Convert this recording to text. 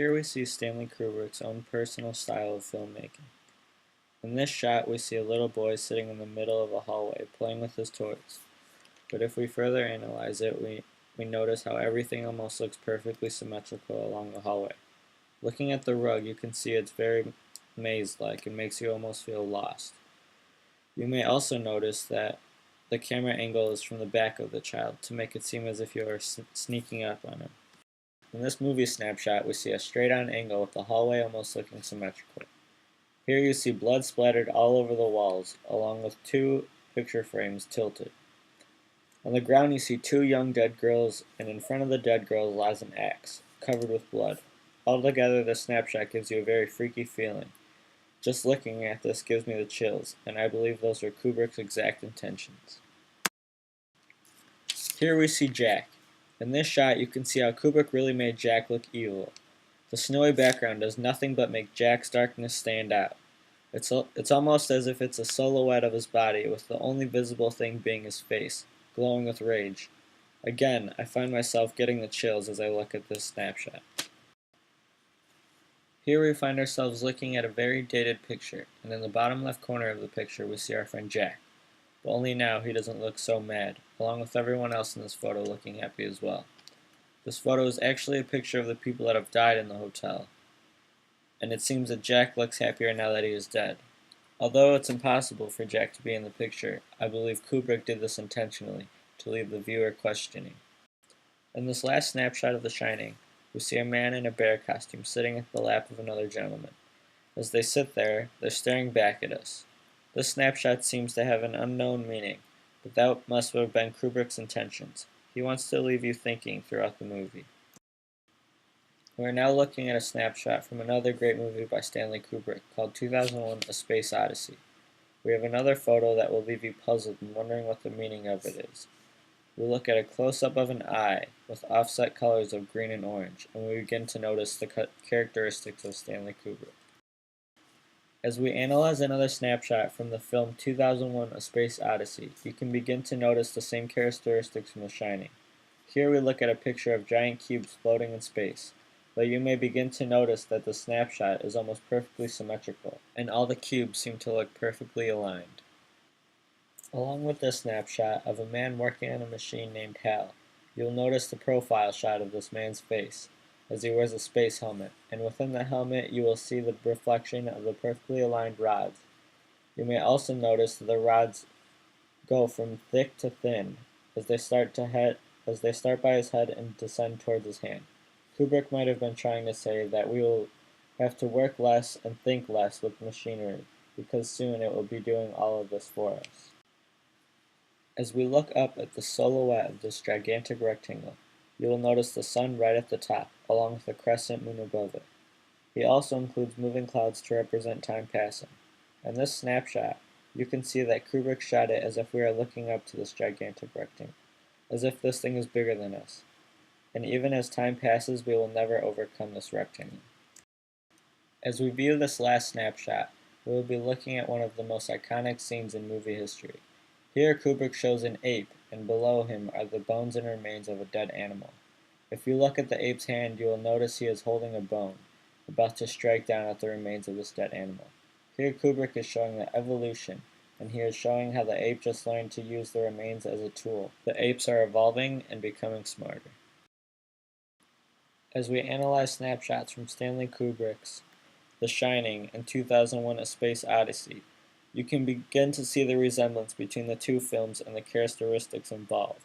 Here we see Stanley Kubrick's own personal style of filmmaking. In this shot, we see a little boy sitting in the middle of a hallway playing with his toys. But if we further analyze it, we notice how everything almost looks perfectly symmetrical along the hallway. Looking at the rug, you can see it's very maze-like and makes you almost feel lost. You may also notice that the camera angle is from the back of the child to make it seem as if you are sneaking up on him. In this movie snapshot, we see a straight-on angle with the hallway almost looking symmetrical. Here you see blood splattered all over the walls, along with two picture frames tilted. On the ground you see two young dead girls, and in front of the dead girls lies an axe, covered with blood. Altogether, this snapshot gives you a very freaky feeling. Just looking at this gives me the chills, and I believe those are Kubrick's exact intentions. Here we see Jack. In this shot, you can see how Kubrick really made Jack look evil. The snowy background does nothing but make Jack's darkness stand out. It's almost as if it's a silhouette of his body, with the only visible thing being his face, glowing with rage. Again, I find myself getting the chills as I look at this snapshot. Here we find ourselves looking at a very dated picture, and in the bottom left corner of the picture we see our friend Jack. But only now he doesn't look so mad, along with everyone else in this photo looking happy as well. This photo is actually a picture of the people that have died in the hotel, and it seems that Jack looks happier now that he is dead. Although it's impossible for Jack to be in the picture, I believe Kubrick did this intentionally, to leave the viewer questioning. In this last snapshot of The Shining, we see a man in a bear costume sitting at the lap of another gentleman. As they sit there, they're staring back at us. This snapshot seems to have an unknown meaning, but that must have been Kubrick's intentions. He wants to leave you thinking throughout the movie. We are now looking at a snapshot from another great movie by Stanley Kubrick called 2001: A Space Odyssey. We have another photo that will leave you puzzled and wondering what the meaning of it is. We look at a close-up of an eye with offset colors of green and orange, and we begin to notice the characteristics of Stanley Kubrick. As we analyze another snapshot from the film 2001: A Space Odyssey, you can begin to notice the same characteristics from The Shining. Here we look at a picture of giant cubes floating in space, but you may begin to notice that the snapshot is almost perfectly symmetrical, and all the cubes seem to look perfectly aligned. Along with this snapshot of a man working on a machine named Hal, you'll notice the profile shot of this man's face, as he wears a space helmet, and within the helmet you will see the reflection of the perfectly aligned rods. You may also notice that the rods go from thick to thin as they start by his head and descend towards his hand. Kubrick might have been trying to say that we will have to work less and think less with machinery, because soon it will be doing all of this for us. As we look up at the silhouette of this gigantic rectangle, you will notice the sun right at the top, along with the crescent moon above it. He also includes moving clouds to represent time passing. In this snapshot, you can see that Kubrick shot it as if we are looking up to this gigantic rectangle, as if this thing is bigger than us. And even as time passes, we will never overcome this rectangle. As we view this last snapshot, we will be looking at one of the most iconic scenes in movie history. Here Kubrick shows an ape, and below him are the bones and remains of a dead animal. If you look at the ape's hand, you will notice he is holding a bone, about to strike down at the remains of this dead animal. Here Kubrick is showing the evolution, and he is showing how the ape just learned to use the remains as a tool. The apes are evolving and becoming smarter. As we analyze snapshots from Stanley Kubrick's The Shining and 2001: A Space Odyssey, you can begin to see the resemblance between the two films and the characteristics involved.